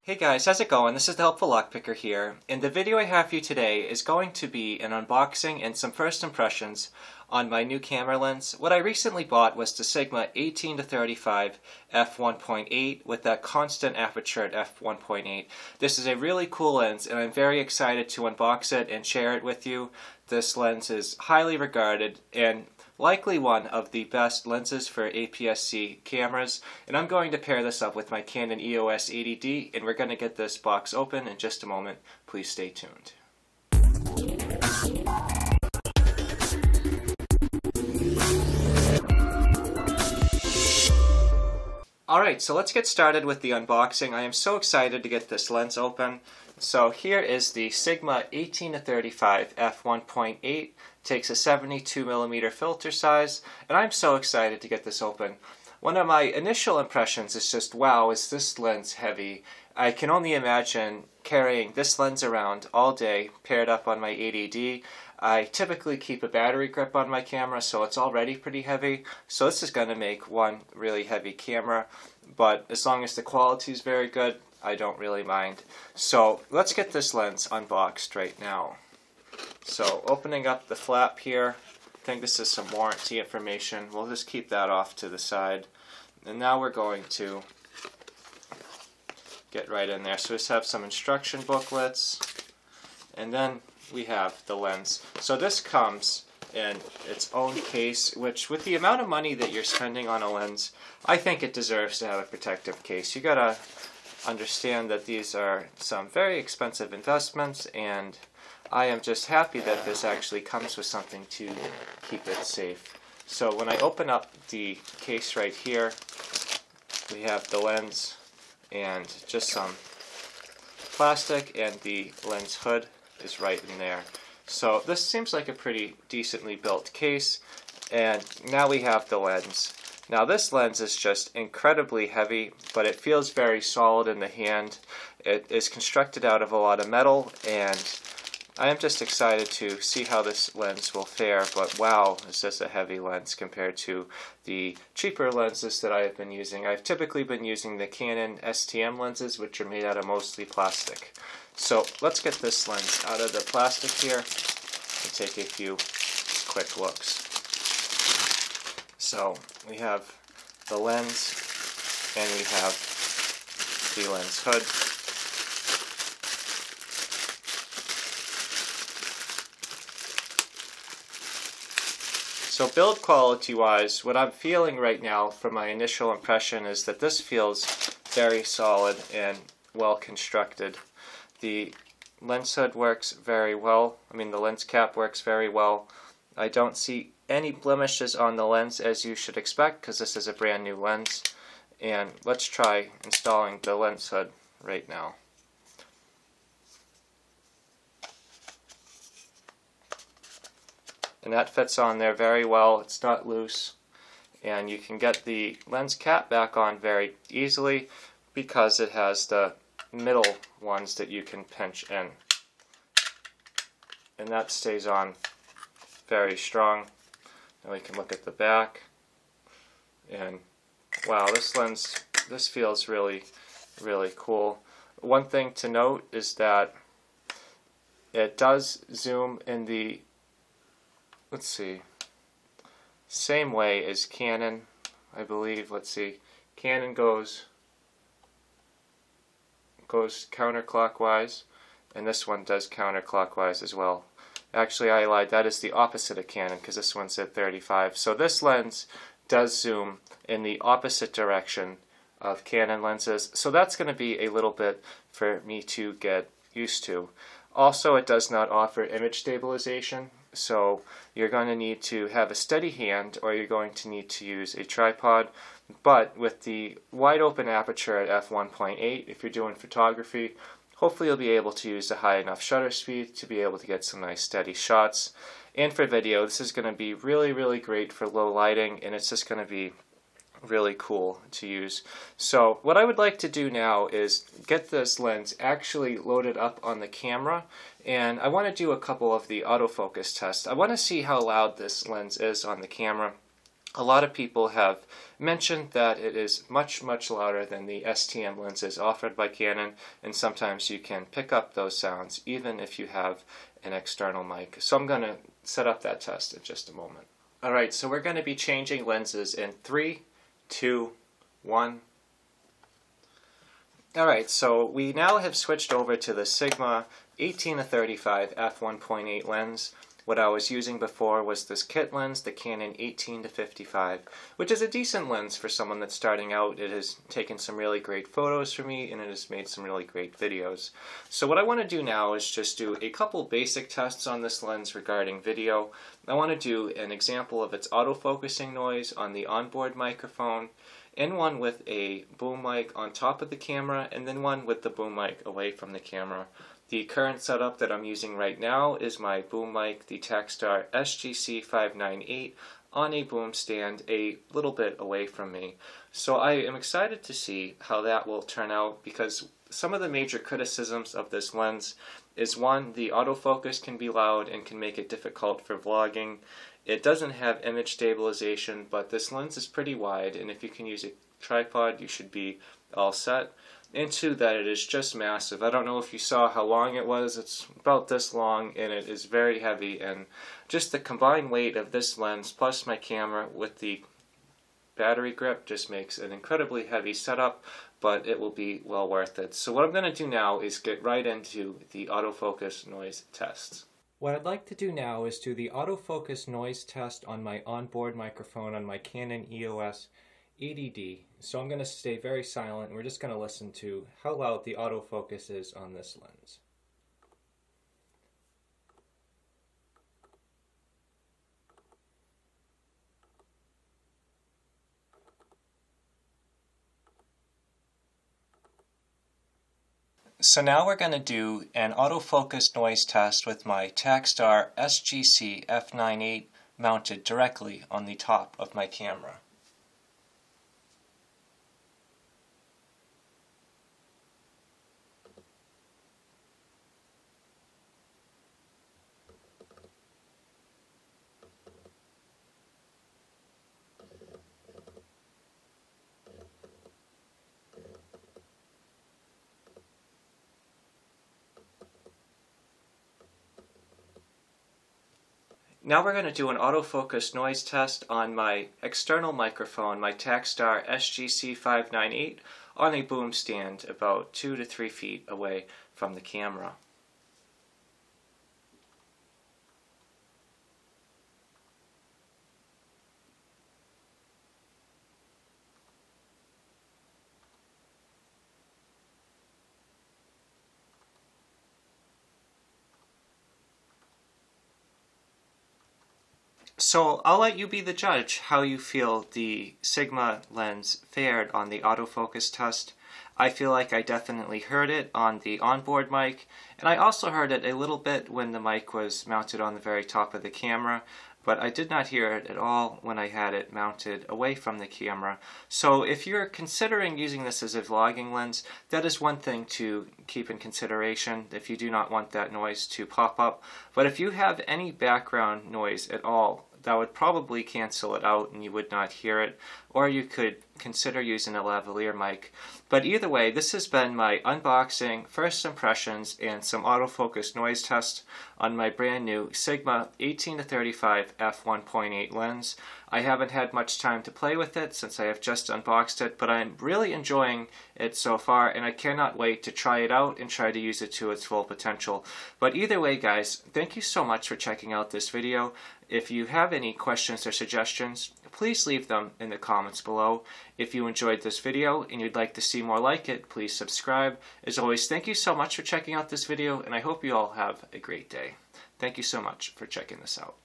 Hey guys, how's it going? This is the Helpful Lockpicker here, and the video I have for you today is going to be an unboxing and some first impressions on my new camera lens. What I recently bought was the Sigma 18-35 F1.8 with that constant aperture at f1.8. This is a really cool lens and I'm very excited to unbox it and share it with you. This lens is highly regarded and likely one of the best lenses for aps-c cameras, and I'm going to pair this up with my Canon EOS 80D, and we're going to get this box open in just a moment. Please stay tuned. Alright, so let's get started with the unboxing. I am so excited to get this lens open. So here is the Sigma 18-35 f1.8. Takes a 72mm filter size, and I'm so excited to get this open. One of my initial impressions is just, wow, is this lens heavy? I can only imagine carrying this lens around all day paired up on my 80D. I typically keep a battery grip on my camera, so it's already pretty heavy. So this is going to make one really heavy camera, but as long as the quality is very good, I don't really mind. So let's get this lens unboxed right now. So opening up the flap here, I think this is some warranty information. We'll just keep that off to the side. And now we're going to get right in there. So we just have some instruction booklets, and then we have the lens. So this comes in its own case, which with the amount of money that you're spending on a lens, I think it deserves to have a protective case. You gotta understand that these are some very expensive investments, and I am just happy that this actually comes with something to keep it safe. So when I open up the case right here, we have the lens and just some plastic, and the lens hood is right in there. So this seems like a pretty decently built case, and now we have the lens. Now this lens is just incredibly heavy, but it feels very solid in the hand. It is constructed out of a lot of metal, and I am just excited to see how this lens will fare, but wow, is this a heavy lens compared to the cheaper lenses that I have been using. I've typically been using the Canon STM lenses, which are made out of mostly plastic. So let's get this lens out of the plastic here and take a few quick looks. So we have the lens, and we have the lens hood. So build quality wise, what I'm feeling right now from my initial impression is that this feels very solid and well constructed. The lens hood works very well. The lens cap works very well. I don't see any blemishes on the lens, as you should expect, because this is a brand new lens. And let's try installing the lens hood right now. And that fits on there very well. It's not loose, and you can get the lens cap back on very easily because it has the middle ones that you can pinch in, and that stays on very strong. Now we can look at the back, and wow, this lens, this feels really cool. One thing to note is that it does zoom in the, let's see, same way as Canon, I believe. Let's see, Canon goes counterclockwise, and this one does counterclockwise as well. Actually, I lied, that is the opposite of Canon, because this one's at 35. So this lens does zoom in the opposite direction of Canon lenses, so that's going to be a little bit for me to get used to. Also, it does not offer image stabilization, so you're going to need to have a steady hand, or you're going to need to use a tripod. But with the wide open aperture at f1.8, if you're doing photography, hopefully you'll be able to use a high enough shutter speed to be able to get some nice steady shots. And for video, this is going to be really great for low lighting, and it's just going to be really cool to use. So what I would like to do now is get this lens actually loaded up on the camera, and I want to do a couple of the autofocus tests. I want to see how loud this lens is on the camera. a lot of people have mentioned that it is much, much louder than the STM lenses offered by Canon, and sometimes you can pick up those sounds even if you have an external mic. So I'm going to set up that test in just a moment. Alright, so we're going to be changing lenses in 3, 2, 1. Alright, so we now have switched over to the Sigma 18-35 f1.8 lens. What I was using before was this kit lens, the Canon 18-55, which is a decent lens for someone that's starting out. It has taken some really great photos for me, and it has made some really great videos. So what I want to do now is just do a couple basic tests on this lens regarding video. I want to do an example of its autofocusing noise on the onboard microphone, and one with a boom mic on top of the camera, and then one with the boom mic away from the camera. The current setup that I'm using right now is my boom mic, the Takstar SGC598, on a boom stand a little bit away from me. So I am excited to see how that will turn out, because some of the major criticisms of this lens is, one, the autofocus can be loud and can make it difficult for vlogging. It doesn't have image stabilization, but this lens is pretty wide, and if you can use a tripod, you should be all set. And two, that it is just massive. I don't know if you saw how long it was. It's about this long, and it is very heavy, and just the combined weight of this lens plus my camera with the battery grip just makes an incredibly heavy setup, but it will be well worth it. So what I'm going to do now is get right into the autofocus noise tests. What I'd like to do now is do the autofocus noise test on my onboard microphone on my Canon EOS 80D. So I'm going to stay very silent, and we're just going to listen to how loud the autofocus is on this lens. So now we're going to do an autofocus noise test with my Takstar SGC f9.8 mounted directly on the top of my camera. Now we're going to do an autofocus noise test on my external microphone, my Takstar SGC598, on a boom stand about 2 to 3 feet away from the camera. So I'll let you be the judge how you feel the Sigma lens fared on the autofocus test. I feel like I definitely heard it on the onboard mic, and I also heard it a little bit when the mic was mounted on the very top of the camera, but I did not hear it at all when I had it mounted away from the camera. So if you're considering using this as a vlogging lens, that is one thing to keep in consideration if you do not want that noise to pop up. But if you have any background noise at all, that would probably cancel it out and you would not hear it, or you could consider using a lavalier mic. But either way, this has been my unboxing, first impressions, and some autofocus noise test on my brand new Sigma 18-35 f1.8 lens. I haven't had much time to play with it since I have just unboxed it, but I'm really enjoying it so far, and I cannot wait to try it out and try to use it to its full potential. But either way, guys, thank you so much for checking out this video. If you have any questions or suggestions, please leave them in the comments below. If you enjoyed this video and you'd like to see more like it, please subscribe. As always, thank you so much for checking out this video, and I hope you all have a great day. Thank you so much for checking this out.